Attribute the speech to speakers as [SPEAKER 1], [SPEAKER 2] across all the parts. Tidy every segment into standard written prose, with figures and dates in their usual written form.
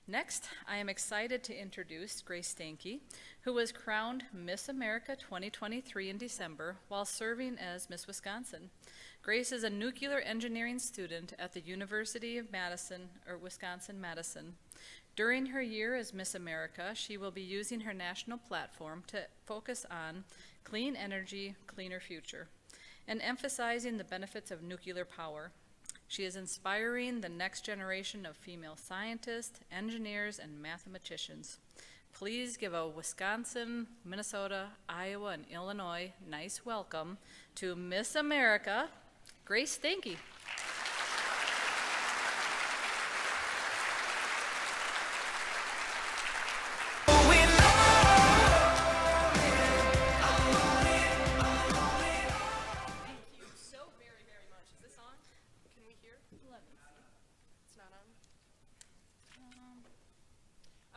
[SPEAKER 1] Next, I am excited to introduce Grace Stanke, who was crowned Miss America 2023 in December while serving as Miss Wisconsin. Grace is a nuclear engineering student at the University of Madison, or Wisconsin-Madison. During her year as Miss America, she will be using her national platform to focus on clean energy, cleaner future, and emphasizing the benefits of nuclear power. She is inspiring the next generation of female scientists, engineers, and mathematicians. Please give a Wisconsin, Minnesota, Iowa, and Illinois nice welcome to Miss America, Grace Stanke.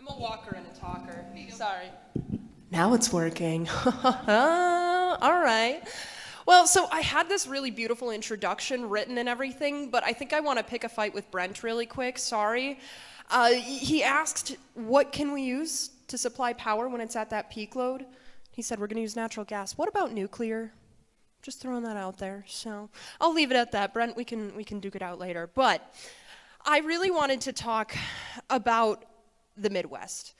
[SPEAKER 2] I'm a walker and a talker. Sorry. Now it's working. All right. Well, so I had this really beautiful introduction written and everything, but I think I want to pick a fight with Brent really quick. Sorry. He asked, what can we use to supply power when it's at that peak load? He said, we're going to use natural gas. What about nuclear? Just throwing that out there. So I'll leave it at that. Brent, we can duke it out later. But I really wanted to talk about the Midwest.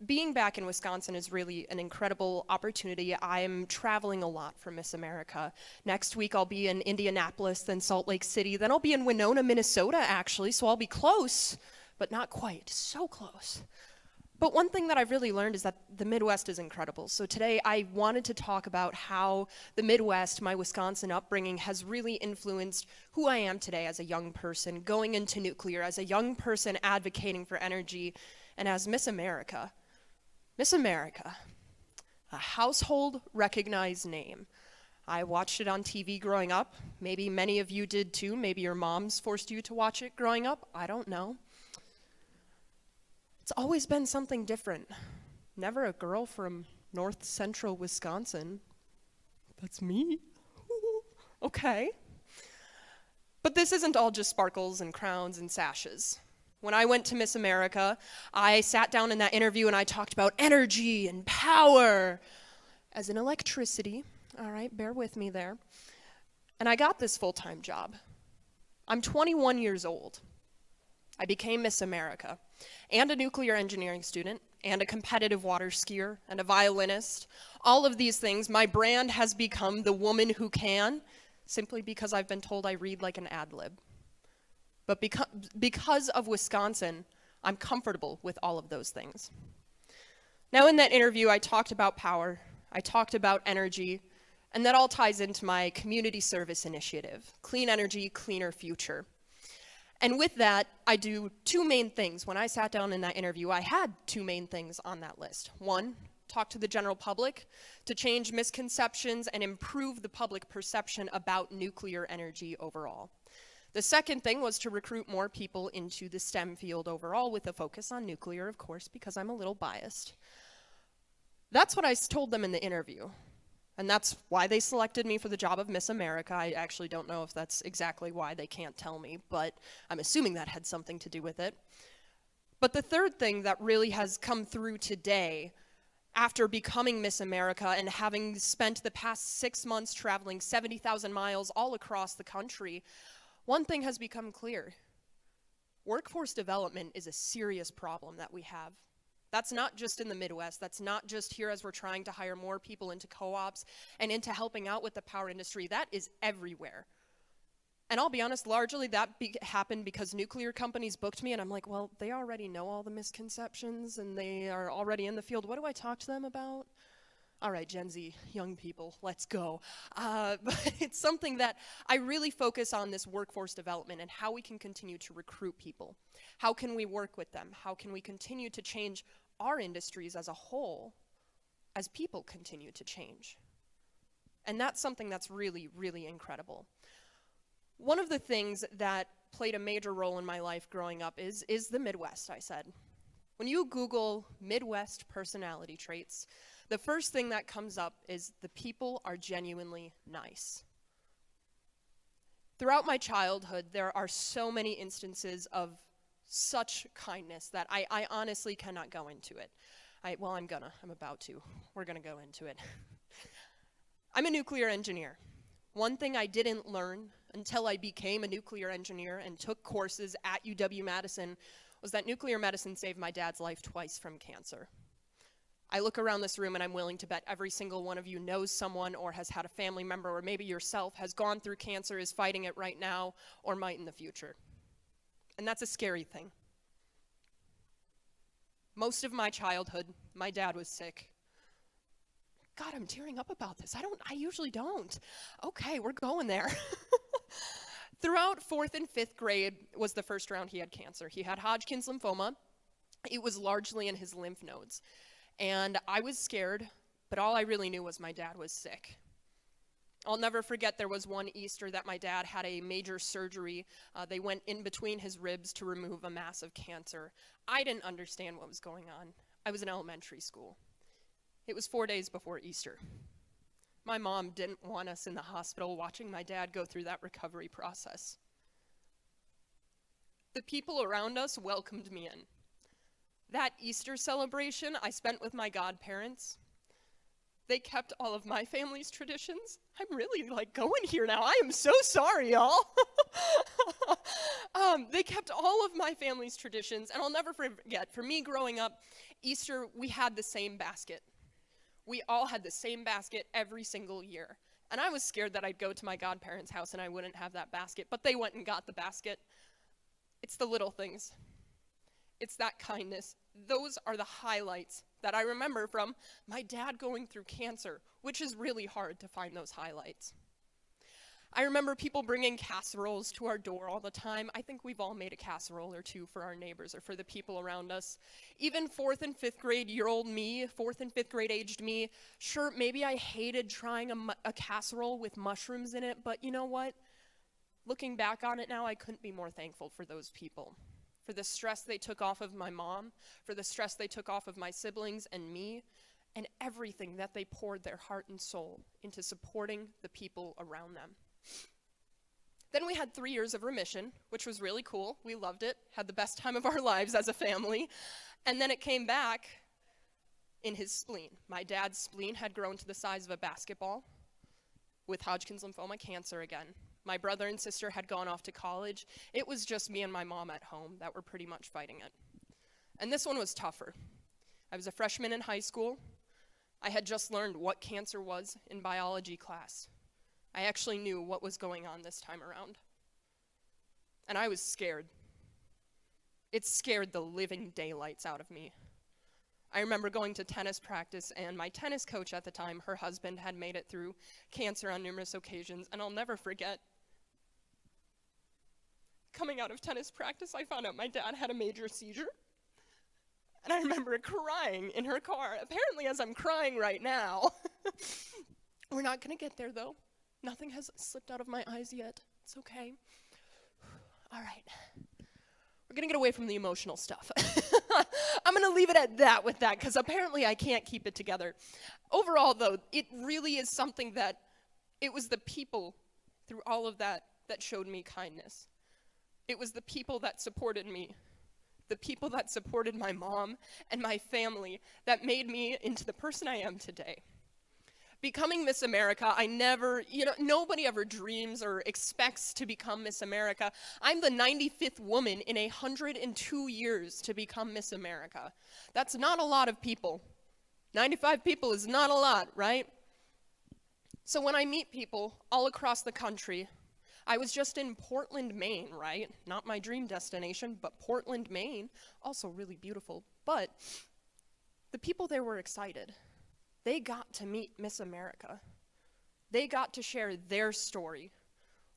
[SPEAKER 2] Being back in Wisconsin is really an incredible opportunity. I'm traveling a lot for Miss America. Next week I'll be in Indianapolis, then Salt Lake City, then I'll be in Winona, Minnesota actually, so I'll be close, but not quite, so close. But one thing that I've really learned is that the Midwest is incredible. So today I wanted to talk about how the Midwest, my Wisconsin upbringing, has really influenced who I am today as a young person, going into nuclear, as a young person advocating for energy, and as Miss America. Miss America, a household recognized name. I watched it on TV growing up. Maybe many of you did too. Maybe your moms forced you to watch it growing up. I don't know. It's always been something different. Never a girl from north central Wisconsin. That's me? Okay. But this isn't all just sparkles and crowns and sashes. When I went to Miss America, I sat down in that interview and I talked about energy and power as in electricity. All right, bear with me there. And I got this full-time job. I'm 21 years old. I became Miss America and a nuclear engineering student and a competitive water skier and a violinist. All of these things, my brand has become the woman who can, simply because I've been told I read like an ad lib. But because of Wisconsin, I'm comfortable with all of those things. Now in that interview, I talked about power, I talked about energy, and that all ties into my community service initiative, Clean Energy, Cleaner Future. And with that, I do two main things. When I sat down in that interview, I had two main things on that list. One, talk to the general public to change misconceptions and improve the public perception about nuclear energy overall. The second thing was to recruit more people into the STEM field overall with a focus on nuclear, of course, because I'm a little biased. That's what I told them in the interview. And that's why they selected me for the job of Miss America. I actually don't know if that's exactly why, they can't tell me, but I'm assuming that had something to do with it. But the third thing that really has come through today, after becoming Miss America and having spent the past 6 months traveling 70,000 miles all across the country, one thing has become clear. Workforce development is a serious problem that we have. That's not just in the Midwest. That's not just here as we're trying to hire more people into co-ops and into helping out with the power industry. That is everywhere. And I'll be honest, largely that happened because nuclear companies booked me and I'm like, well, they already know all the misconceptions and they are already in the field. What do I talk to them about? All right, Gen Z, young people, let's go. But it's something that I really focus on, this workforce development and how we can continue to recruit people. How can we work with them? How can we continue to change our industries as a whole as people continue to change? And that's something that's really, really incredible. One of the things that played a major role in my life growing up is the Midwest, I said. When you Google Midwest personality traits, the first thing that comes up is the people are genuinely nice. Throughout my childhood, there are so many instances of such kindness that I honestly cannot go into it. I'm about to. We're gonna go into it. I'm a nuclear engineer. One thing I didn't learn until I became a nuclear engineer and took courses at UW-Madison was that nuclear medicine saved my dad's life twice from cancer. I look around this room and I'm willing to bet every single one of you knows someone or has had a family member or maybe yourself has gone through cancer, is fighting it right now, or might in the future. And that's a scary thing. Most of my childhood, my dad was sick. God, I'm tearing up about this. I usually don't. Okay, we're going there. Throughout 4th and 5th grade was the first round he had cancer. He had Hodgkin's lymphoma. It was largely in his lymph nodes. And I was scared, but all I really knew was my dad was sick. I'll never forget there was one Easter that my dad had a major surgery. They went in between his ribs to remove a mass of cancer. I didn't understand what was going on. I was in elementary school. It was 4 days before Easter. My mom didn't want us in the hospital watching my dad go through that recovery process. The people around us welcomed me in. That Easter celebration I spent with my godparents. They kept all of my family's traditions. I'm really going here now. I am so sorry, y'all. They kept all of my family's traditions, and I'll never forget, for me growing up, Easter, we had the same basket. We all had the same basket every single year. And I was scared that I'd go to my godparents' house and I wouldn't have that basket, but they went and got the basket. It's the little things. It's that kindness. Those are the highlights that I remember from my dad going through cancer, which is really hard to find those highlights. I remember people bringing casseroles to our door all the time. I think we've all made a casserole or two for our neighbors or for the people around us. Even 4th and 5th grade year-old me, 4th and 5th grade aged me, sure, maybe I hated trying a casserole with mushrooms in it, but you know what? Looking back on it now, I couldn't be more thankful for those people. For the stress they took off of my mom, for the stress they took off of my siblings and me, and everything that they poured their heart and soul into supporting the people around them. Then we had 3 years of remission, which was really cool. We loved it, had the best time of our lives as a family. And then it came back in his spleen. My dad's spleen had grown to the size of a basketball with Hodgkin's lymphoma cancer again. My brother and sister had gone off to college. It was just me and my mom at home that were pretty much fighting it. And this one was tougher. I was a freshman in high school. I had just learned what cancer was in biology class. I actually knew what was going on this time around. And I was scared. It scared the living daylights out of me. I remember going to tennis practice, and my tennis coach at the time, her husband, had made it through cancer on numerous occasions, and I'll never forget. Coming out of tennis practice, I found out my dad had a major seizure. And I remember crying in her car, apparently as I'm crying right now. We're not going to get there, though. Nothing has slipped out of my eyes yet. It's okay. All right. We're going to get away from the emotional stuff. I'm going to leave it at that with that, because apparently I can't keep it together. Overall, though, it really is something that it was the people through all of that that showed me kindness. It was the people that supported me, the people that supported my mom and my family that made me into the person I am today. Becoming Miss America, nobody ever dreams or expects to become Miss America. I'm the 95th woman in 102 years to become Miss America. That's not a lot of people. 95 people is not a lot, right? So when I meet people all across the country, I was just in Portland, Maine, right? Not my dream destination, but Portland, Maine. Also really beautiful. But the people there were excited. They got to meet Miss America. They got to share their story,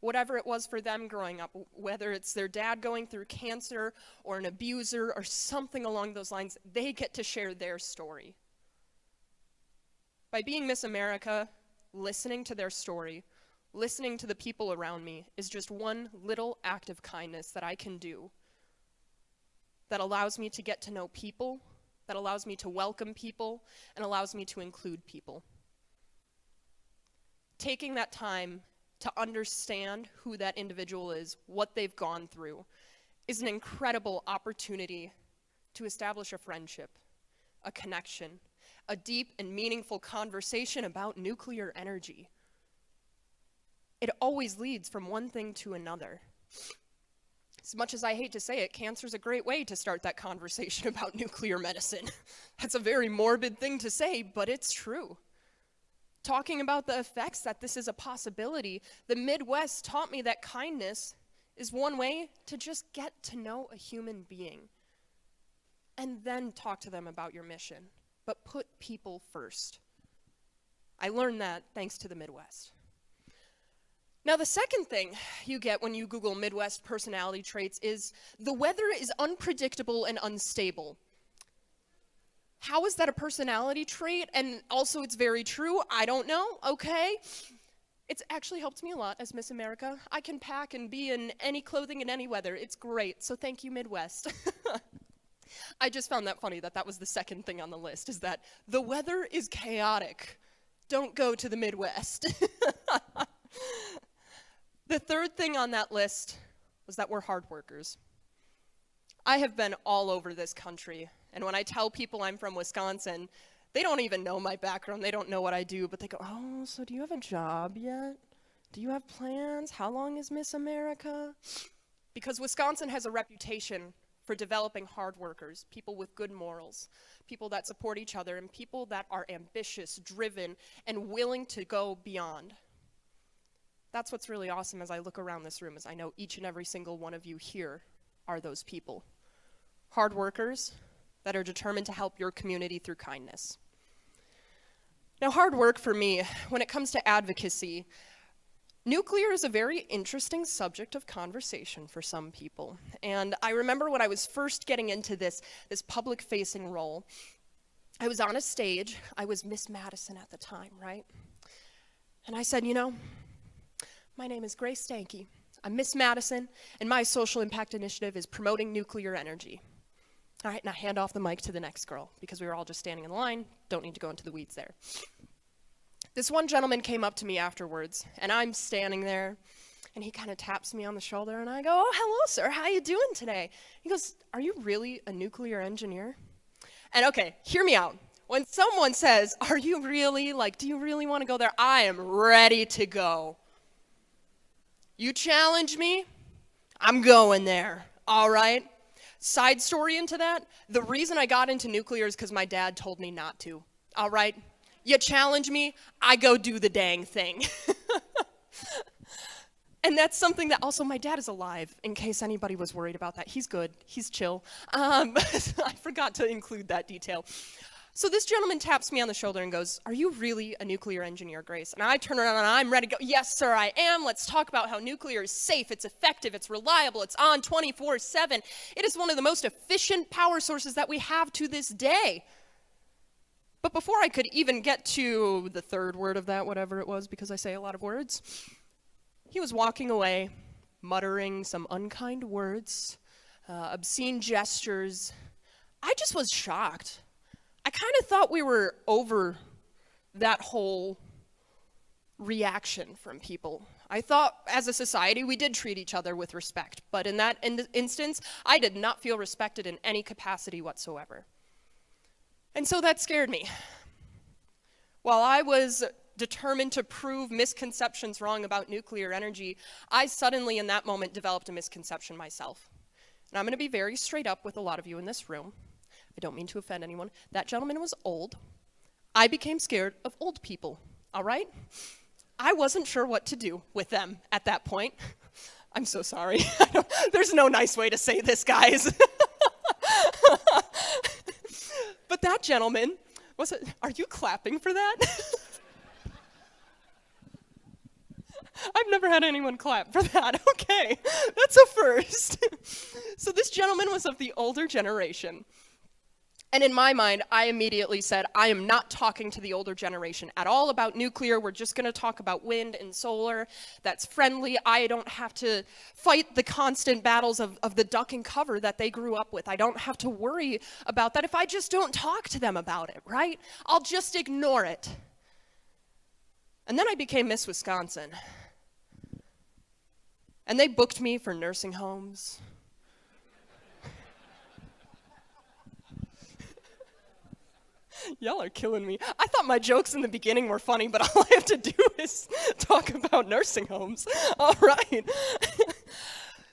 [SPEAKER 2] whatever it was for them growing up, whether it's their dad going through cancer or an abuser or something along those lines, they get to share their story. By being Miss America, listening to their story, listening to the people around me is just one little act of kindness that I can do that allows me to get to know people, that allows me to welcome people, and allows me to include people. Taking that time to understand who that individual is, what they've gone through, is an incredible opportunity to establish a friendship, a connection, a deep and meaningful conversation about nuclear energy. It always leads from one thing to another. As much as I hate to say it, cancer's a great way to start that conversation about nuclear medicine. That's a very morbid thing to say, but it's true. Talking about the effects that this is a possibility, the Midwest taught me that kindness is one way to just get to know a human being. And then talk to them about your mission. But put people first. I learned that thanks to the Midwest. Now, the second thing you get when you Google Midwest personality traits is the weather is unpredictable and unstable. How is that a personality trait? And also, it's very true. I don't know. Okay. It's actually helped me a lot as Miss America. I can pack and be in any clothing in any weather. It's great. So thank you, Midwest. I just found that funny that was the second thing on the list, is that the weather is chaotic. Don't go to the Midwest. The third thing on that list was that we're hard workers. I have been all over this country, and when I tell people I'm from Wisconsin, they don't even know my background. They don't know what I do, but they go, oh, so do you have a job yet? Do you have plans? How long is Miss America? Because Wisconsin has a reputation for developing hard workers, people with good morals, people that support each other, and people that are ambitious, driven, and willing to go beyond. That's what's really awesome as I look around this room, is I know each and every single one of you here are those people. Hard workers that are determined to help your community through kindness. Now, hard work for me, when it comes to advocacy, nuclear is a very interesting subject of conversation for some people. And I remember when I was first getting into this public-facing role, I was on a stage. I was Miss Madison at the time, right? And I said, my name is Grace Stanke. I'm Miss Madison, and my social impact initiative is promoting nuclear energy. All right, now hand off the mic to the next girl, because we were all just standing in line, don't need to go into the weeds there. This one gentleman came up to me afterwards, and I'm standing there, and he kind of taps me on the shoulder, and I go, oh, hello, sir, how you doing today? He goes, are you really a nuclear engineer? And okay, hear me out. When someone says, are you really, do you really want to go there? I am ready to go. You challenge me, I'm going there, all right? Side story into that, the reason I got into nuclear is because my dad told me not to, all right? You challenge me, I go do the dang thing. And that's something that also, my dad is alive, in case anybody was worried about that. He's good, he's chill. I forgot to include that detail. So this gentleman taps me on the shoulder and goes, are you really a nuclear engineer, Grace? And I turn around and I'm ready to go, yes, sir, I am. Let's talk about how nuclear is safe, it's effective, it's reliable, it's on 24/7. It is one of the most efficient power sources that we have to this day. But before I could even get to the third word of that, whatever it was, because I say a lot of words, he was walking away, muttering some unkind words, obscene gestures. I just was shocked. I kind of thought we were over that whole reaction from people. I thought as a society we did treat each other with respect, but in that instance, I did not feel respected in any capacity whatsoever. And so that scared me. While I was determined to prove misconceptions wrong about nuclear energy, I suddenly in that moment developed a misconception myself. And I'm going to be very straight up with a lot of you in this room. I don't mean to offend anyone. That gentleman was old. I became scared of old people, all right? I wasn't sure what to do with them at that point. I'm so sorry. There's no nice way to say this, guys. But that gentleman, are you clapping for that? I've never had anyone clap for that. Okay, that's a first. So this gentleman was of the older generation. And in my mind, I immediately said, I am not talking to the older generation at all about nuclear. We're just going to talk about wind and solar. That's friendly. I don't have to fight the constant battles of the duck and cover that they grew up with. I don't have to worry about that if I just don't talk to them about it, right? I'll just ignore it. And then I became Miss Wisconsin. And they booked me for nursing homes, Y'all are killing me. I thought my jokes in the beginning were funny, but all I have to do is talk about nursing homes. All right.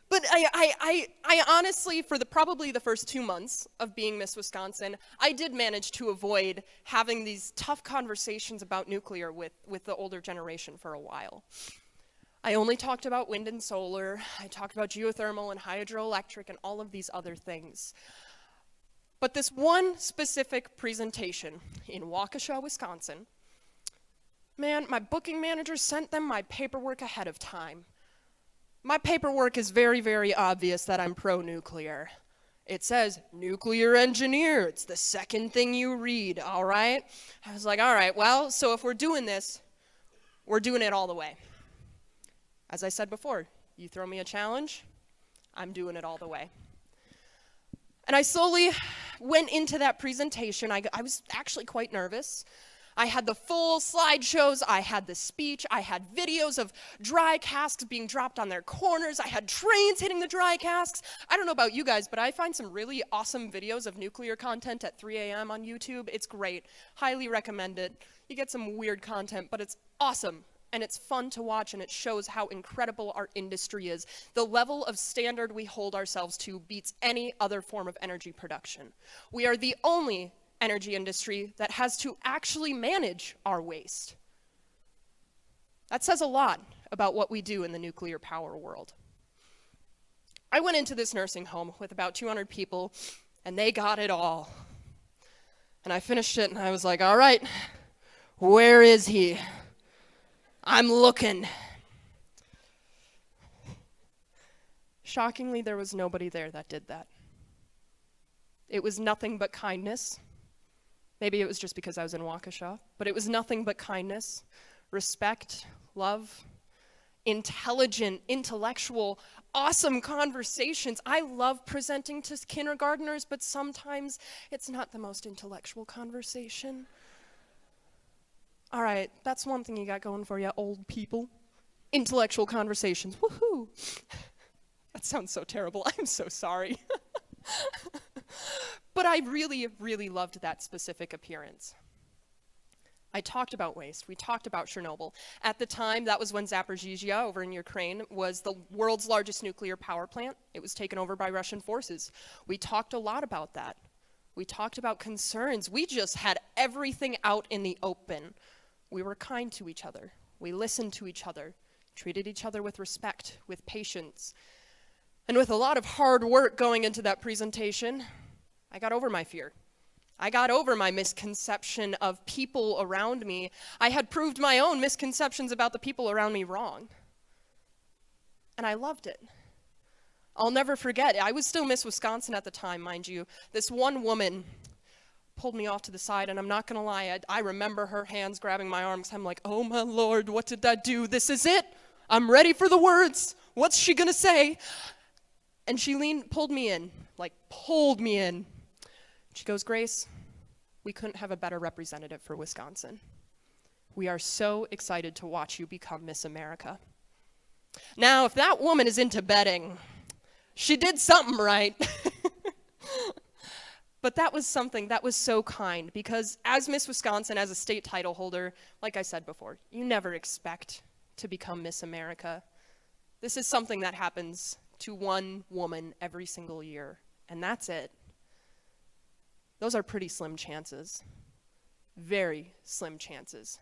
[SPEAKER 2] But I honestly, for probably the first 2 months of being Miss Wisconsin, I did manage to avoid having these tough conversations about nuclear with the older generation for a while. I only talked about wind and solar. I talked about geothermal and hydroelectric and all of these other things. But this one specific presentation in Waukesha, Wisconsin, man, my booking manager sent them my paperwork ahead of time. My paperwork is very, very obvious that I'm pro-nuclear. It says, nuclear engineer. It's the second thing you read, all right? I was like, all right, well, so if we're doing this, we're doing it all the way. As I said before, you throw me a challenge, I'm doing it all the way. And I slowly went into that presentation. I was actually quite nervous. I had the full slideshows, I had the speech, I had videos of dry casks being dropped on their corners, I had trains hitting the dry casks. I don't know about you guys, but I find some really awesome videos of nuclear content at 3 a.m. on YouTube. It's great. Highly recommend it. You get some weird content, but it's awesome. And it's fun to watch, and it shows how incredible our industry is. The level of standard we hold ourselves to beats any other form of energy production. We are the only energy industry that has to actually manage our waste. That says a lot about what we do in the nuclear power world. I went into this nursing home with about 200 people, and they got it all. And I finished it, and I was like, all right, where is he? I'm looking. Shockingly, there was nobody there that did that. It was nothing but kindness. Maybe it was just because I was in Waukesha, but it was nothing but kindness, respect, love, intelligent, intellectual, awesome conversations. I love presenting to kindergartners, but sometimes it's not the most intellectual conversation. All right, that's one thing you got going for you, old people. Intellectual conversations, woohoo. That sounds so terrible, I'm so sorry. But I really, really loved that specific appearance. I talked about waste, we talked about Chernobyl. At the time, that was when Zaporizhzhia over in Ukraine was the world's largest nuclear power plant. It was taken over by Russian forces. We talked a lot about that. We talked about concerns. We just had everything out in the open. We were kind to each other. We listened to each other, treated each other with respect, with patience. And with a lot of hard work going into that presentation, I got over my fear. I got over my misconception of people around me. I had proved my own misconceptions about the people around me wrong. And I loved it. I'll never forget, I was still Miss Wisconsin at the time, mind you. This one woman pulled me off to the side, and I'm not gonna lie, I remember her hands grabbing my arms. I'm like, oh my Lord, what did that do? This is it. I'm ready for the words. What's she gonna say? And she pulled me in. She goes, Grace, we couldn't have a better representative for Wisconsin. We are so excited to watch you become Miss America. Now, if that woman is into betting, she did something right. But that was something that was so kind, because as Miss Wisconsin, as a state title holder, like I said before, you never expect to become Miss America. This is something that happens to one woman every single year, and that's it. Those are pretty slim chances. Very slim chances.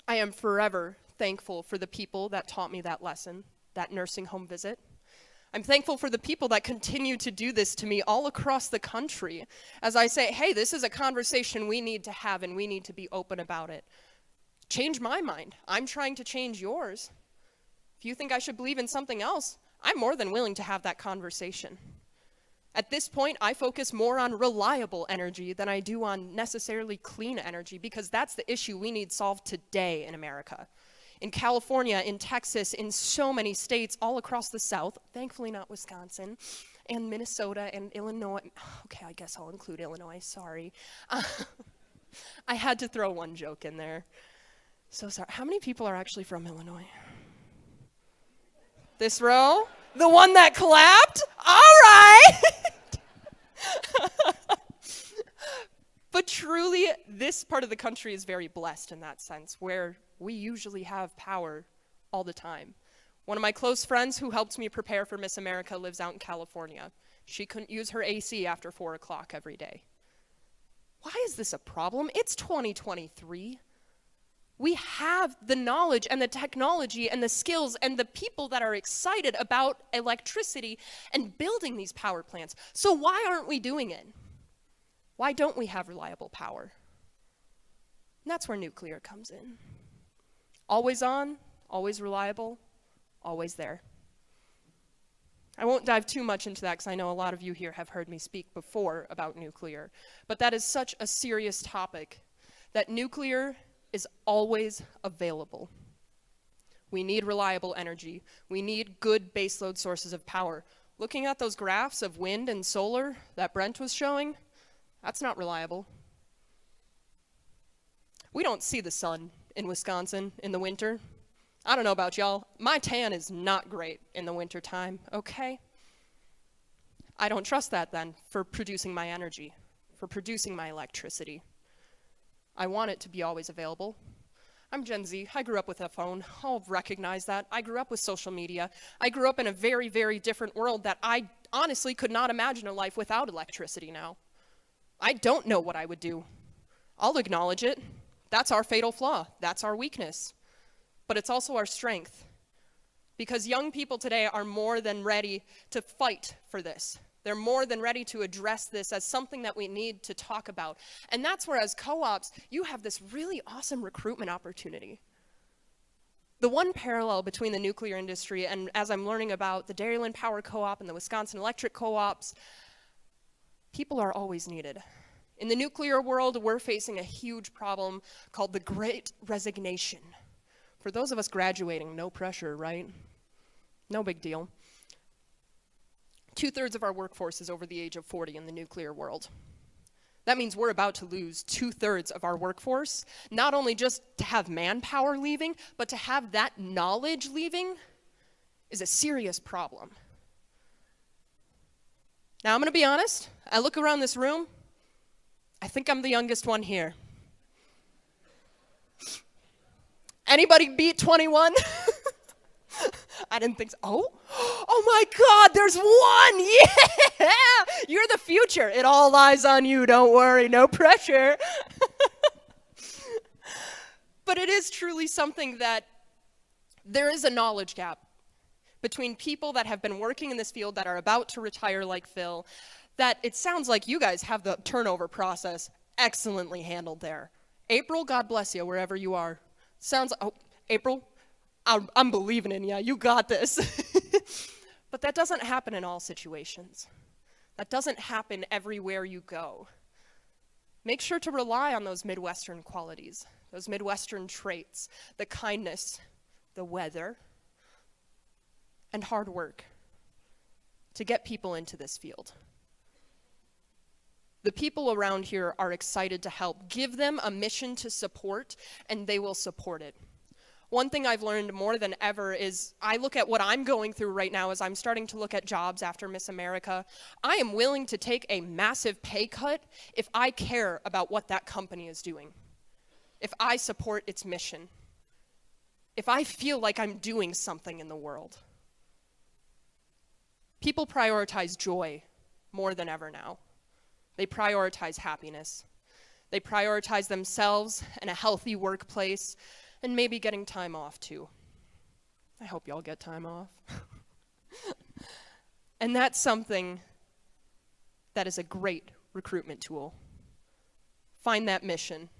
[SPEAKER 2] I am forever thankful for the people that taught me that lesson, that nursing home visit. I'm thankful for the people that continue to do this to me all across the country. As I say, hey, this is a conversation we need to have, and we need to be open about it. Change my mind. I'm trying to change yours. If you think I should believe in something else, I'm more than willing to have that conversation. At this point, I focus more on reliable energy than I do on necessarily clean energy, because that's the issue we need solved today in America. In California, in Texas, in so many states all across the South, thankfully not Wisconsin, and Minnesota and Illinois. Okay, I guess I'll include Illinois, sorry. I had to throw one joke in there. So sorry. How many people are actually from Illinois? This row? The one that clapped? All right! But truly, this part of the country is very blessed in that sense, where we usually have power all the time. One of my close friends who helped me prepare for Miss America lives out in California. She couldn't use her AC after 4 o'clock every day. Why is this a problem? It's 2023. We have the knowledge and the technology and the skills and the people that are excited about electricity and building these power plants. So why aren't we doing it? Why don't we have reliable power? And that's where nuclear comes in. Always on, always reliable, always there. I won't dive too much into that because I know a lot of you here have heard me speak before about nuclear, but that is such a serious topic that nuclear is always available. We need reliable energy. We need good baseload sources of power. Looking at those graphs of wind and solar that Brent was showing, that's not reliable. We don't see the sun in Wisconsin in the winter. I don't know about y'all. My tan is not great in the winter time, okay? I don't trust that then for producing my energy, for producing my electricity. I want it to be always available. I'm Gen Z. I grew up with a phone. I'll recognize that. I grew up with social media. I grew up in a very, very different world that I honestly could not imagine a life without electricity now. I don't know what I would do. I'll acknowledge it. That's our fatal flaw. That's our weakness. But it's also our strength. Because young people today are more than ready to fight for this. They're more than ready to address this as something that we need to talk about. And that's where, as co-ops, you have this really awesome recruitment opportunity. The one parallel between the nuclear industry and as I'm learning about the Dairyland Power Co-op and the Wisconsin Electric Co-ops, people are always needed. In the nuclear world, we're facing a huge problem called the Great Resignation. For those of us graduating, no pressure, right? No big deal. 2/3 of our workforce is over the age of 40 in the nuclear world. That means we're about to lose 2/3 of our workforce, not only just to have manpower leaving, but to have that knowledge leaving is a serious problem. Now, I'm going to be honest. I look around this room. I think I'm the youngest one here. Anybody beat 21? I didn't think so. Oh my God, there's one. Yeah, you're the future. It all lies on you. Don't worry, no pressure. But it is truly something that there is a knowledge gap between people that have been working in this field that are about to retire like Phil, that it sounds like you guys have the turnover process excellently handled there. April, God bless you, wherever you are. April, I'm believing in you. You got this. But that doesn't happen in all situations. That doesn't happen everywhere you go. Make sure to rely on those Midwestern qualities, those Midwestern traits, the kindness, the weather, and hard work to get people into this field. The people around here are excited to help. Give them a mission to support, and they will support it. One thing I've learned more than ever is I look at what I'm going through right now as I'm starting to look at jobs after Miss America. I am willing to take a massive pay cut if I care about what that company is doing, if I support its mission, if I feel like I'm doing something in the world. People prioritize joy more than ever now. They prioritize happiness. They prioritize themselves and a healthy workplace, and maybe getting time off too. I hope y'all get time off. And that's something that is a great recruitment tool. Find that mission.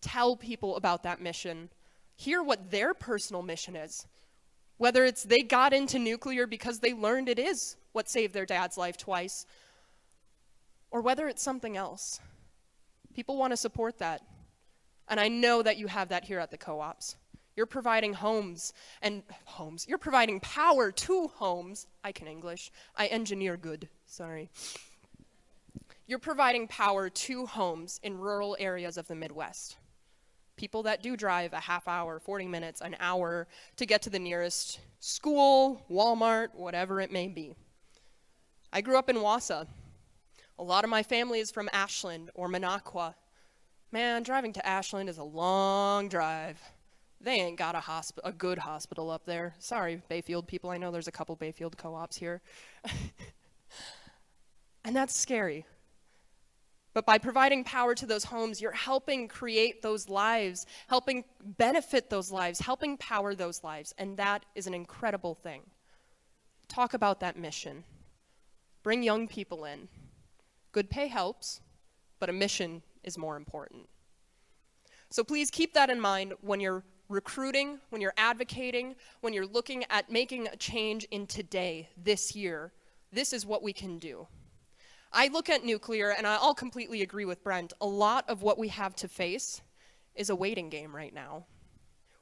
[SPEAKER 2] Tell people about that mission. Hear what their personal mission is. Whether it's they got into nuclear because they learned it is what saved their dad's life twice, or whether it's something else. People want to support that. And I know that you have that here at the co-ops. You're providing you're providing power to homes. I can English. I engineer good, sorry. You're providing power to homes in rural areas of the Midwest. People that do drive a half hour, 40 minutes, an hour to get to the nearest school, Walmart, whatever it may be. I grew up in Wausau. A lot of my family is from Ashland or Minocqua. Man, driving to Ashland is a long drive. They ain't got a good hospital up there. Sorry, Bayfield people. I know there's a couple Bayfield co-ops here. And that's scary. But by providing power to those homes, you're helping create those lives, helping benefit those lives, helping power those lives. And that is an incredible thing. Talk about that mission. Bring young people in. Good pay helps, but a mission is more important. So please keep that in mind when you're recruiting, when you're advocating, when you're looking at making a change in today, this year. This is what we can do. I look at nuclear, and I'll completely agree with Brent. A lot of what we have to face is a waiting game right now.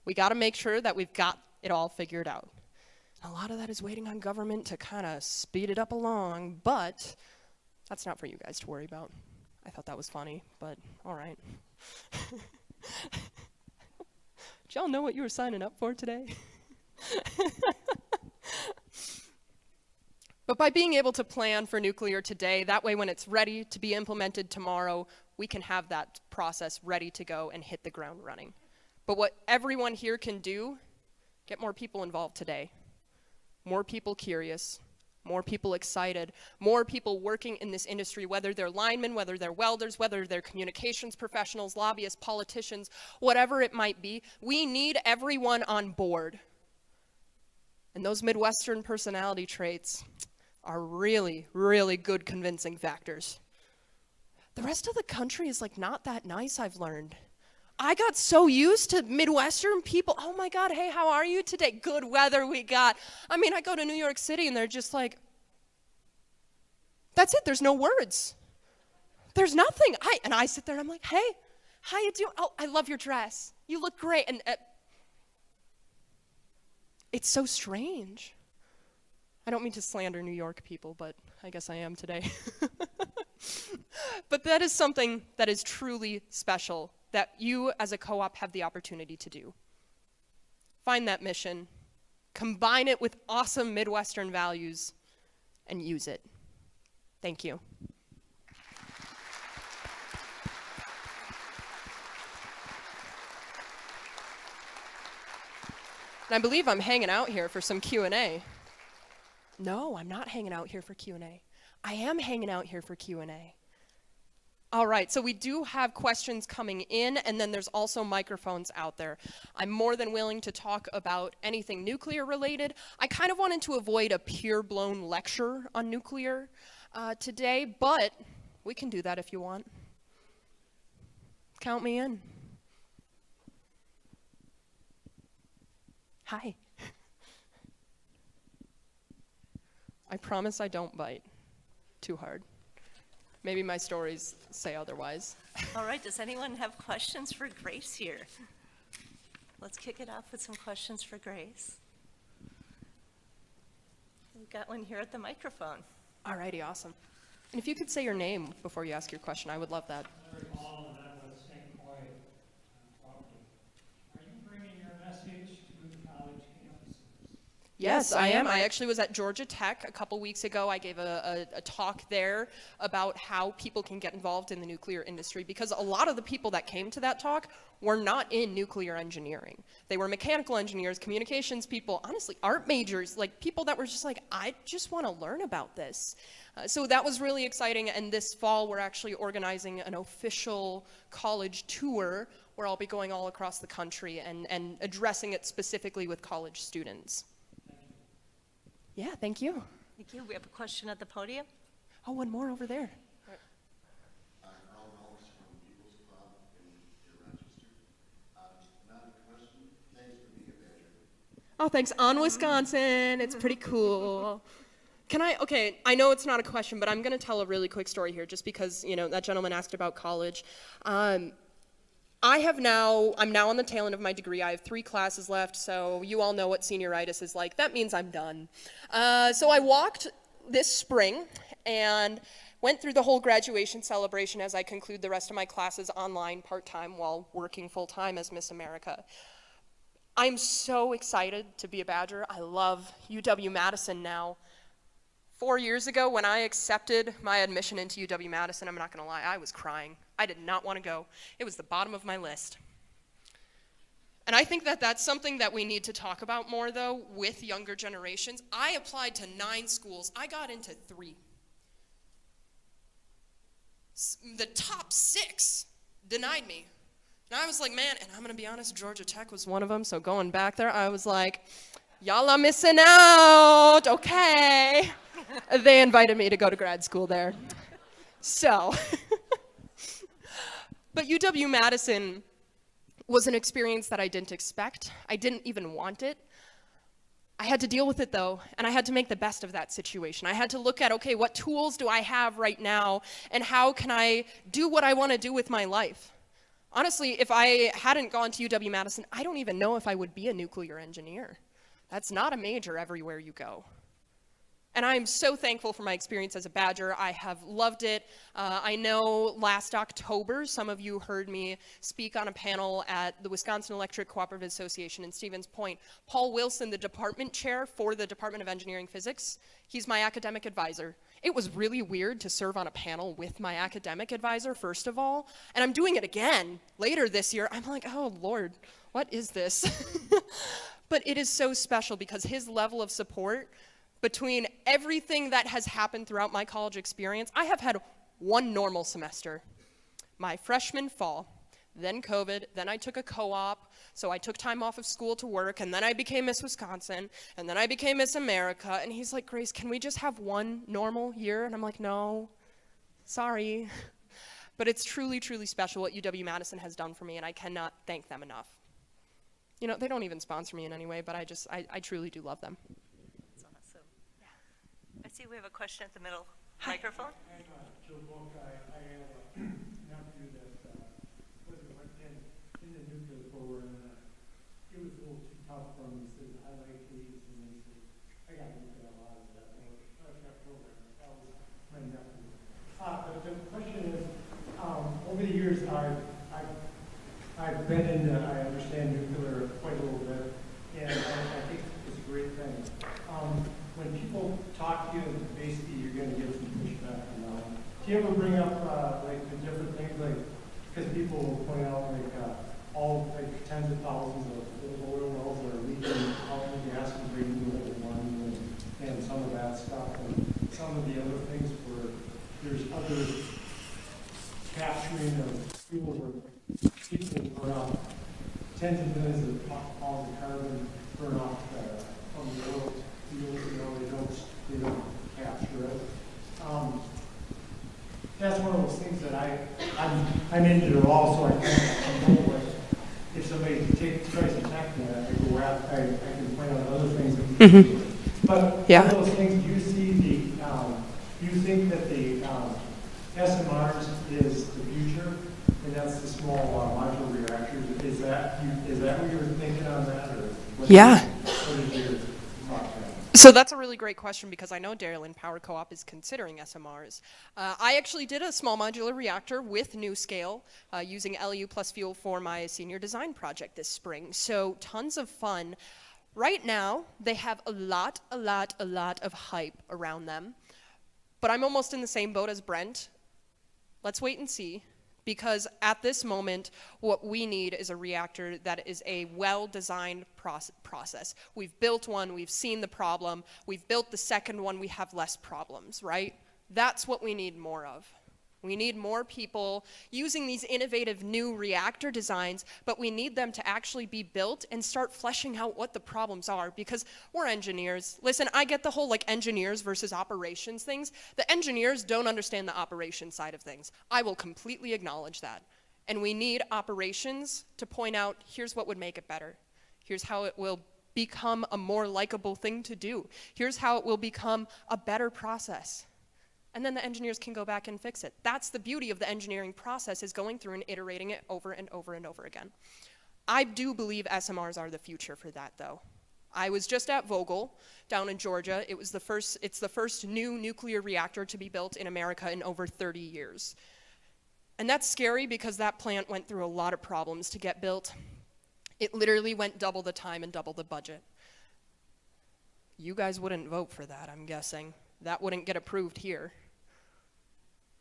[SPEAKER 2] We got to make sure that we've got it all figured out. A lot of that is waiting on government to kind of speed it up along, but that's not for you guys to worry about. I thought that was funny, but all right. Did y'all know what you were signing up for today? But by being able to plan for nuclear today, that way when it's ready to be implemented tomorrow, we can have that process ready to go and hit the ground running. But what everyone here can do, get more people involved today. More people curious, more people excited, more people working in this industry, whether they're linemen, whether they're welders, whether they're communications professionals, lobbyists, politicians, whatever it might be. We need everyone on board. And those Midwestern personality traits are really, really good convincing factors. The rest of the country is like not that nice, I've learned. I got so used to Midwestern people. Oh my God, hey, how are you today? Good weather we got. I mean, I go to New York City and they're just like, that's it, there's no words. There's nothing. And I sit there and I'm like, hey, how you doing? Oh, I love your dress. You look great. And it's so strange. I don't mean to slander New York people, but I guess I am today. But that is something that is truly special that you as a co-op have the opportunity to do. Find that mission, combine it with awesome Midwestern values, and use it. Thank you. And I believe I'm hanging out here for some Q&A. No, I'm not hanging out here for Q&A. I am hanging out here for Q&A. All right, so we do have questions coming in, and then there's also microphones out there. I'm more than willing to talk about anything nuclear related. I kind of wanted to avoid a pure-blown lecture on nuclear today, but we can do that if you want. Count me in. Hi. I promise I don't bite too hard. Maybe my stories say otherwise.
[SPEAKER 3] All right, does anyone have questions for Grace here? Let's kick it off with some questions for Grace. We've got one here at the microphone.
[SPEAKER 2] All righty, awesome. And if you could say your name before you ask your question, I would love that.
[SPEAKER 4] Larry Paul, and I'm with Stanke Cooperative. Are you bringing your message to the college campuses?
[SPEAKER 2] Yes, I am. I actually was at Georgia Tech a couple weeks ago. I gave a talk there about how people can get involved in the nuclear industry, because a lot of the people that came to that talk were not in nuclear engineering. They were mechanical engineers, communications people, honestly, art majors, like people that were just like, I just want to learn about this. So that was really exciting, and this fall we're actually organizing an official college tour where I'll be going all across the country and addressing it specifically with college students. Yeah, thank you.
[SPEAKER 3] Thank you. We have a question at the podium.
[SPEAKER 2] Oh, one more over there.
[SPEAKER 5] I'm Carl Knowles from People's Club in Rochester. Not a question. Thanks for being a badger.
[SPEAKER 2] Oh, thanks. On Wisconsin. It's pretty cool. Okay, I know it's not a question, but I'm going to tell a really quick story here just because, that gentleman asked about college. I'm now on the tail end of my degree. I have 3 classes left, so you all know what senioritis is like. That means I'm done. So I walked this spring and went through the whole graduation celebration as I conclude the rest of my classes online part-time while working full-time as Miss America. I'm so excited to be a Badger. I love UW-Madison now. 4 years ago, when I accepted my admission into UW-Madison, I'm not going to lie, I was crying. I did not want to go. It was the bottom of my list. And I think that that's something that we need to talk about more, though, with younger generations. I applied to 9 schools. I got into 3. The top 6 denied me. And I was like, man, and I'm going to be honest, Georgia Tech was one of them, so going back there, I was like, y'all are missing out, okay. They invited me to go to grad school there. So, but UW-Madison was an experience that I didn't expect. I didn't even want it. I had to deal with it though, and I had to make the best of that situation. I had to look at, okay, what tools do I have right now, and how can I do what I want to do with my life? Honestly, if I hadn't gone to UW-Madison, I don't even know if I would be a nuclear engineer. That's not a major everywhere you go. And I'm so thankful for my experience as a Badger. I have loved it. I know last October, some of you heard me speak on a panel at the Wisconsin Electric Cooperative Association in Stevens Point. Paul Wilson, the department chair for the Department of Engineering Physics, he's my academic advisor. It was really weird to serve on a panel with my academic advisor, first of all, and I'm doing it again later this year. I'm like, oh Lord, what is this? But it is so special because his level of support between everything that has happened throughout my college experience. I have had 1 normal semester, my freshman fall, then COVID, then I took a co-op, so I took time off of school to work, and then I became Miss Wisconsin, and then I became Miss America, and he's like, Grace, can we just have 1 normal year? And I'm like, no, sorry. But it's truly, truly special what UW-Madison has done for me, and I cannot thank them enough. You know, they don't even sponsor me in any way, but I truly do love them.
[SPEAKER 3] I see we have a question at the middle microphone.
[SPEAKER 4] I'm Joe Book. I have a nephew that went in the nuclear program. It was a little too tough for him. He said, I like these, and he said, I got to look at a lot of that. That program. That was my nephew. But the question is, over the years, I've been in, I understand nuclear quite a little bit, and I think it's a great thing. When people talk to you, basically you're going to get some pushback from them. Do you ever bring up like the different things, like because people will point out like all like tens of thousands of oil wells that are leaking out the gas and bringing the one and some of that stuff, and some of the other things where there's other capturing of fuel where people burn off tens of millions of pounds of carbon burn off from the oil. They don't capture it. That's one of those things that I'm into the law, so I know what if somebody tries to attack me, I can point out other things that we can do. But
[SPEAKER 2] Yeah.
[SPEAKER 4] one of those things, do you see do you think that the SMRs is the future, and that's the small modular reactors? Is that what you were thinking on that, or what
[SPEAKER 2] Yeah.
[SPEAKER 4] What is your thought on that?
[SPEAKER 2] So that's a really great question because I know Dairyland Power Co-op is considering SMRs. I actually did a small modular reactor with NuScale using LEU plus fuel for my senior design project this spring. So tons of fun. Right now, they have a lot of hype around them. But I'm almost in the same boat as Brent. Let's wait and see. Because at this moment, what we need is a reactor that is a well-designed process. We've built one, we've seen the problem, we've built the second one, we have less problems, right? That's what we need more of. We need more people using these innovative new reactor designs, but we need them to actually be built and start fleshing out what the problems are, because we're engineers. Listen, I get the whole like engineers versus operations things. The engineers don't understand the operations side of things. I will completely acknowledge that. And we need operations to point out, here's what would make it better. Here's how it will become a more likable thing to do. Here's how it will become a better process. And then the engineers can go back and fix it. That's the beauty of the engineering process, is going through and iterating it over and over and over again. I do believe SMRs are the future for that, though. I was just at Vogtle down in Georgia. It's the first new nuclear reactor to be built in America in over 30 years. And that's scary because that plant went through a lot of problems to get built. It literally went double the time and double the budget. You guys wouldn't vote for that, I'm guessing. that wouldn't get approved here.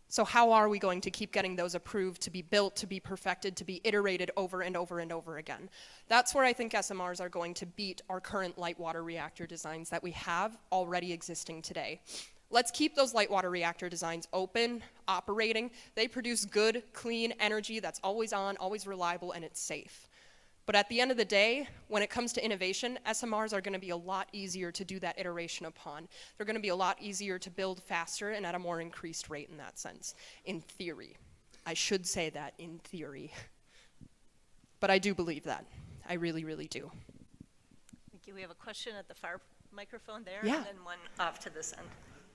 [SPEAKER 2] So how are we going to keep getting those approved, to be built, to be perfected, to be iterated over and over and over again? That's where I think SMRs are going to beat our current light water reactor designs that we have already existing today. Let's keep those light water reactor designs open, operating. They produce good, clean energy that's always on, always reliable, and it's safe. But at the end of the day, when it comes to innovation, SMRs are going to be a lot easier to do that iteration upon. They're going to be a lot easier to build faster and at a more increased rate in that sense, in theory. I should say that, in theory. But I do believe that. I really, really do.
[SPEAKER 3] Thank you. We have a question at the far microphone there,
[SPEAKER 2] Yeah.
[SPEAKER 3] and then one off to this end.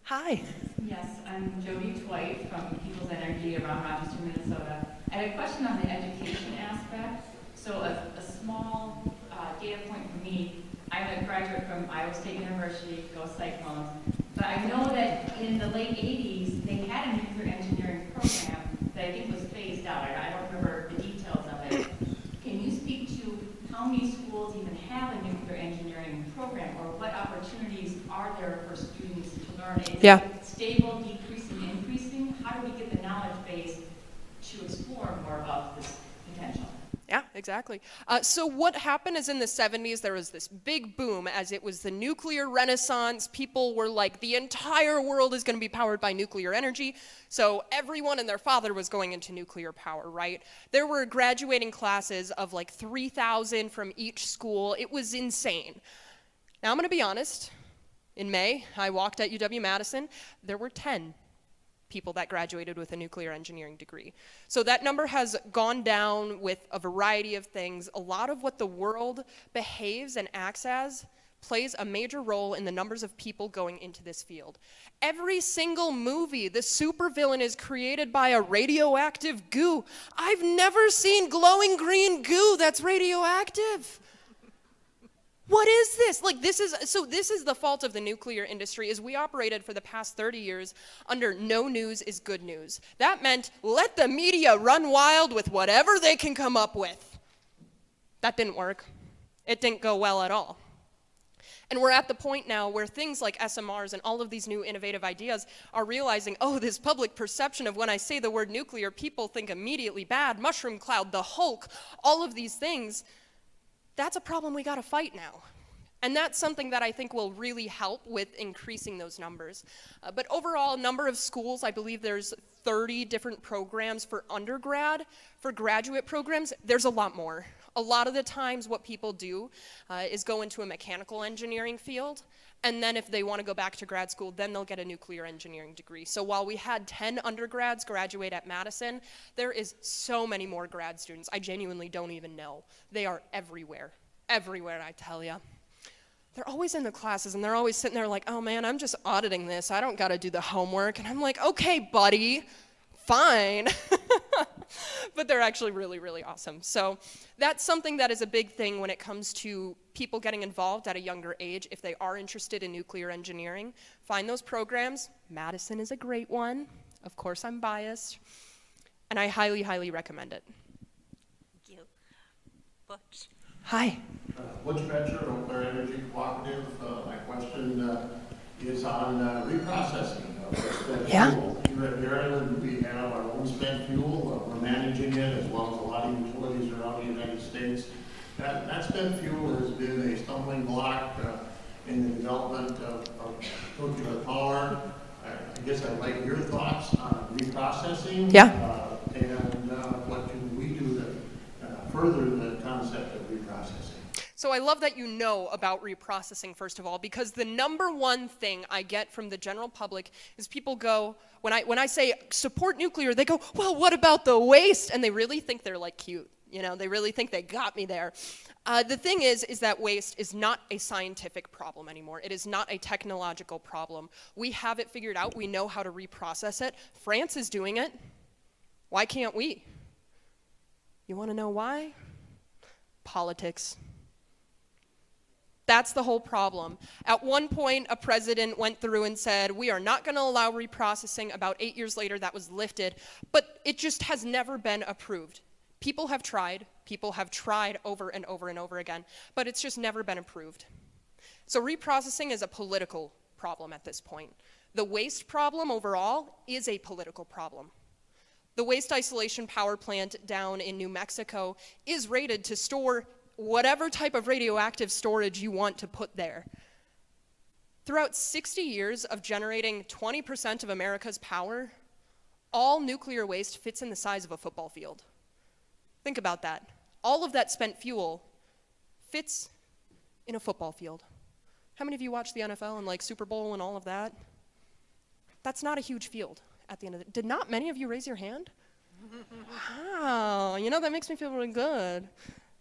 [SPEAKER 2] Hi.
[SPEAKER 6] Yes, I'm Jody Twite from People's Energy around Rochester, Minnesota. I had a question on the education aspect. So a small data point for me, I'm a graduate from Iowa State University, go Cyclones, but I know that in the late 80s, they had a nuclear engineering program that I think was phased out. I don't remember the details of it. Can you speak to how many schools even have a nuclear engineering program, or what opportunities are there for students to learn? Is it stable, decreasing, increasing? How do we get the knowledge base to explore more about this potential?
[SPEAKER 2] Yeah, exactly. So what happened is in the 70s, there was this big boom as it was the nuclear renaissance. People were like, the entire world is going to be powered by nuclear energy. So everyone and their father was going into nuclear power, right? There were graduating classes of like 3,000 from each school. It was insane. Now I'm going to be honest. In May, I walked at UW-Madison. There were 10 people that graduated with a nuclear engineering degree. So that number has gone down with a variety of things. A lot of what the world behaves and acts as plays a major role in the numbers of people going into this field. Every single movie, the supervillain is created by a radioactive goo. I've never seen glowing green goo that's radioactive. What is this? Like, this is the fault of the nuclear industry, is we operated for the past 30 years under no news is good news. That meant let the media run wild with whatever they can come up with. That didn't work. It didn't go well at all. And we're at the point now where things like SMRs and all of these new innovative ideas are realizing, oh, this public perception of when I say the word nuclear, people think immediately bad, mushroom cloud, the Hulk, all of these things. That's a problem we gotta fight now. And that's something that I think will really help with increasing those numbers. But overall, number of schools, I believe there's 30 different programs for undergrad. For graduate programs, there's a lot more. A lot of the times what people do is go into a mechanical engineering field, and then if they want to go back to grad school, then they'll get a nuclear engineering degree. So while we had 10 undergrads graduate at Madison, there is so many more grad students. I genuinely don't even know. They are everywhere. Everywhere, I tell you. They're always in the classes, and they're always sitting there like, oh man, I'm just auditing this. I don't got to do the homework. And I'm like, okay, buddy, fine. But they're actually really, really awesome. So that's something that is a big thing when it comes to people getting involved at a younger age. If they are interested in nuclear engineering, find those programs. Madison is a great one. Of course, I'm biased. And I highly, highly recommend it.
[SPEAKER 3] Thank you. Butch?
[SPEAKER 2] Hi.
[SPEAKER 5] Butch Venture, Nuclear Energy Cooperative. My question is on reprocessing of spent fuel. Here at Dairyland, we have our own spent fuel. We're managing it, as well as a lot of utilities around the United States. That spent fuel has been a stumbling block in the development of nuclear power. I guess I'd like your thoughts on reprocessing.
[SPEAKER 2] Yeah.
[SPEAKER 5] And what can we do to further the concept of reprocessing?
[SPEAKER 2] So I love that you know about reprocessing, first of all, because the number one thing I get from the general public is people go, when I say support nuclear, they go, well, what about the waste? And they really think they're like cute. You know, they really think they got me there. The thing is that waste is not a scientific problem anymore. It is not a technological problem. We have it figured out. We know how to reprocess it. France is doing it. Why can't we? You want to know why? Politics. That's the whole problem. At one point, a president went through and said, we are not going to allow reprocessing. About 8 years later, that was lifted. But it just has never been approved. People have tried over and over and over again, but it's just never been approved. So reprocessing is a political problem at this point. The waste problem overall is a political problem. The waste isolation power plant down in New Mexico is rated to store whatever type of radioactive storage you want to put there. Throughout 60 years of generating 20% of America's power, all nuclear waste fits in the size of a football field. Think about that. All of that spent fuel fits in a football field. How many of you watch the NFL and like Super Bowl and all of that? That's not a huge field at the end of it. Did not many of you raise your hand? Wow, you know, that makes me feel really good.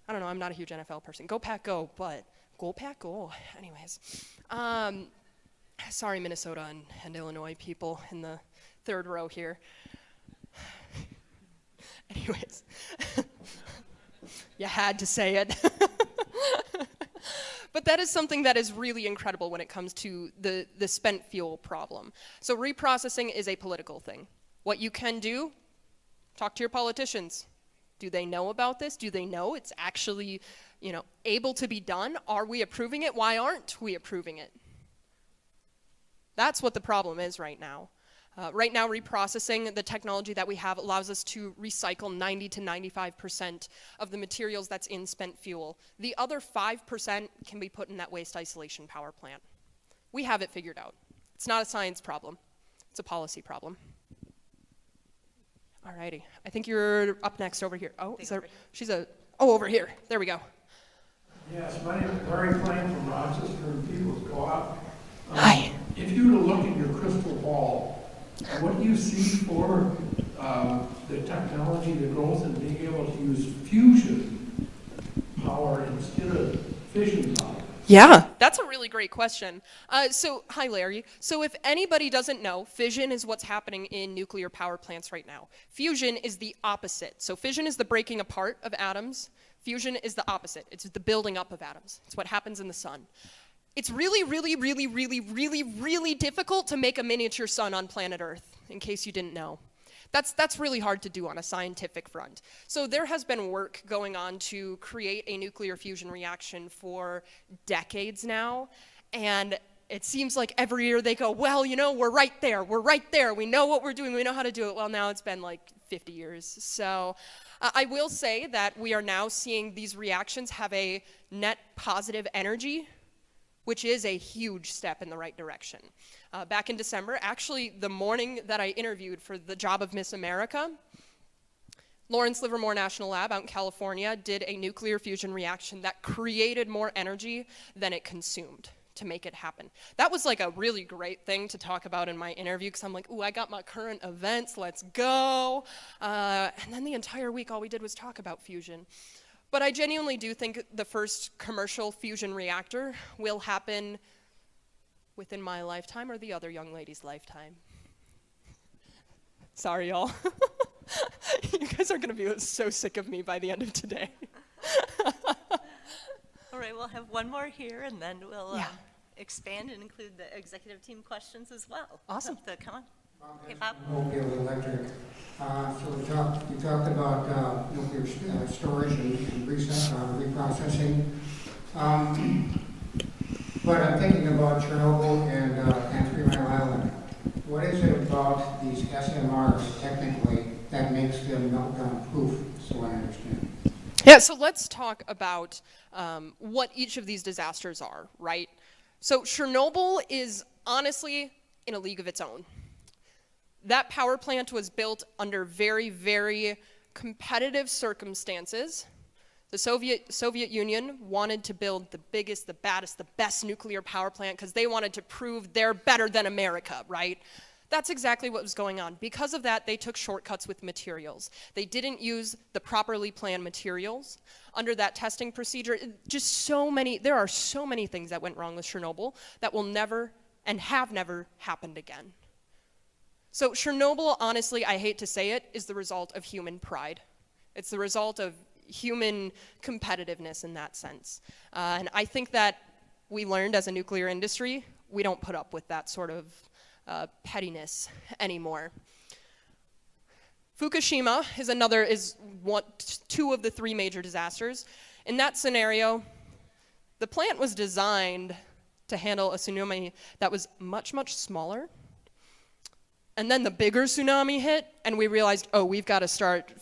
[SPEAKER 2] I don't know, I'm not a huge NFL person. Go Pack Go, but go Pack Go. Anyways, sorry Minnesota and Illinois people in the third row here. Anyways, you had to say it. But that is something that is really incredible when it comes to the spent fuel problem. So reprocessing is a political thing. What you can do, talk to your politicians. Do they know about this? Do they know it's actually, able to be done? Are we approving it? Why aren't we approving it? That's what the problem is right now. Right now, reprocessing, the technology that we have allows us to recycle 90 to 95% of the materials that's in spent fuel. The other 5% can be put in that waste isolation power plant. We have it figured out. It's not a science problem. It's a policy problem. Alrighty, I think you're up next over here. Oh, over here. There we go.
[SPEAKER 4] Yes, my name is Larry Klein from Rochester and People's Co-op.
[SPEAKER 2] Hi.
[SPEAKER 4] If you were to look in your crystal ball, what do you see for the technology, the growth, and being able to use fusion power instead of fission power?
[SPEAKER 2] Yeah, that's a really great question. Hi Larry. So if anybody doesn't know, fission is what's happening in nuclear power plants right now. Fusion is the opposite. So fission is the breaking apart of atoms. Fusion is the opposite. It's the building up of atoms. It's what happens in the sun. It's really, really, really, really, really, really difficult to make a miniature sun on planet Earth, in case you didn't know. That's really hard to do on a scientific front. So there has been work going on to create a nuclear fusion reaction for decades now, and it seems like every year they go, well, we're right there, we know what we're doing, we know how to do it. Well, now it's been like 50 years. So I will say that we are now seeing these reactions have a net positive energy, which is a huge step in the right direction. Back in December, actually the morning that I interviewed for the job of Miss America, Lawrence Livermore National Lab out in California did a nuclear fusion reaction that created more energy than it consumed to make it happen. That was like a really great thing to talk about in my interview, because I'm like, ooh, I got my current events, let's go. And then the entire week all we did was talk about fusion. But I genuinely do think the first commercial fusion reactor will happen within my lifetime or the other young lady's lifetime. Sorry, y'all. You guys are going to be so sick of me by the end of today.
[SPEAKER 3] All right, we'll have one more here, and then we'll
[SPEAKER 2] Yeah.
[SPEAKER 3] expand and include the executive team questions as well.
[SPEAKER 2] Awesome.
[SPEAKER 3] So come on. Okay, Bob.
[SPEAKER 7] Mobile electric. So you talked about nuclear storage and reprocessing. But I'm thinking about Chernobyl and 3 Mile Island. What is it about these SMRs technically that makes them meltdown proof, so I understand?
[SPEAKER 2] Yeah, so let's talk about what each of these disasters are, right? So Chernobyl is honestly in a league of its own. That power plant was built under very, very competitive circumstances. The Soviet Union wanted to build the biggest, the baddest, the best nuclear power plant because they wanted to prove they're better than America, right? That's exactly what was going on. Because of that, they took shortcuts with materials. They didn't use the properly planned materials. Under that testing procedure, there are so many things that went wrong with Chernobyl that will never and have never happened again. So Chernobyl, honestly, I hate to say it, is the result of human pride. It's the result of human competitiveness in that sense. And I think that we learned as a nuclear industry, we don't put up with that sort of pettiness anymore. Fukushima is two of the 3 major disasters. In that scenario, the plant was designed to handle a tsunami that was much, much smaller And then the bigger tsunami hit, and we realized, oh, we've got to start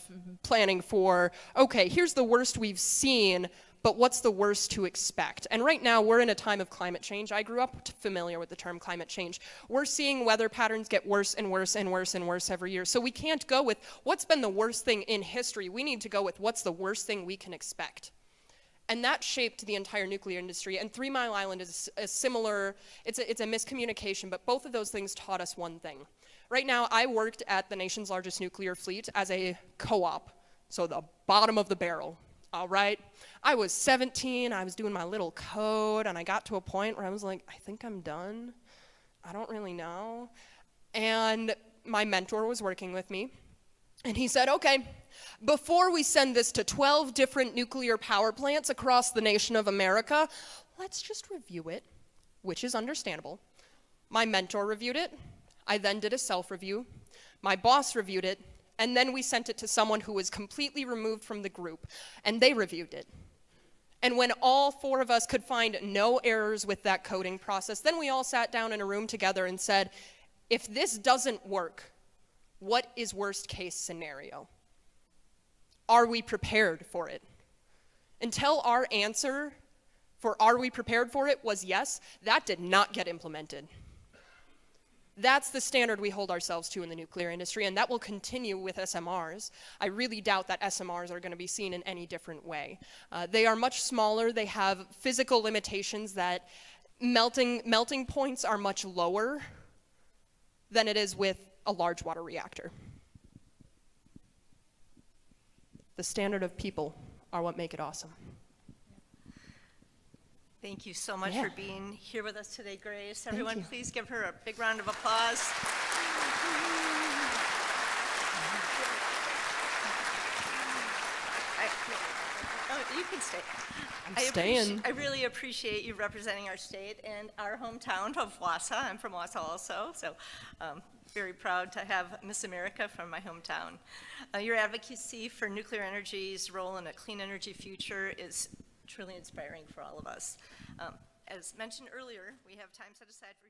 [SPEAKER 2] planning for, okay, here's the worst we've seen, but what's the worst to expect? And right now, we're in a time of climate change. I grew up familiar with the term climate change. We're seeing weather patterns get worse and worse and worse and worse every year. So we can't go with what's been the worst thing in history. We need to go with what's the worst thing we can expect. And that shaped the entire nuclear industry. And 3 Mile Island is a similar, it's a miscommunication, but both of those things taught us one thing. Right now, I worked at the nation's largest nuclear fleet as a co-op, so the bottom of the barrel, all right? I was 17, I was doing my little code, and I got to a point where I was like, I think I'm done. I don't really know. And my mentor was working with me, and he said, okay, before we send this to 12 different nuclear power plants across the nation of America, let's just review it, which is understandable. My mentor reviewed it. I then did a self-review. My boss reviewed it, and then we sent it to someone who was completely removed from the group, and they reviewed it. And when all 4 of us could find no errors with that coding process, then we all sat down in a room together and said, if this doesn't work, what is worst case scenario? Are we prepared for it? Until our answer for are we prepared for it was yes, that did not get implemented. That's the standard we hold ourselves to in the nuclear industry, and that will continue with SMRs. I really doubt that SMRs are going to be seen in any different way. They are much smaller. They have physical limitations that melting points are much lower than it is with a large water reactor. The standard of people are what make it awesome.
[SPEAKER 3] Thank you so much
[SPEAKER 2] Yeah.
[SPEAKER 3] for being here with us today, Grace.
[SPEAKER 2] Thank
[SPEAKER 3] Everyone,
[SPEAKER 2] you.
[SPEAKER 3] please give her a big round of applause. You can stay.
[SPEAKER 2] I'm staying.
[SPEAKER 3] I really appreciate you representing our state and our hometown of Wausau. I'm from Wausau also, so very proud to have Miss America from my hometown. Your advocacy for nuclear energy's role in a clean energy future is truly inspiring for all of us. As mentioned earlier, we have time set aside for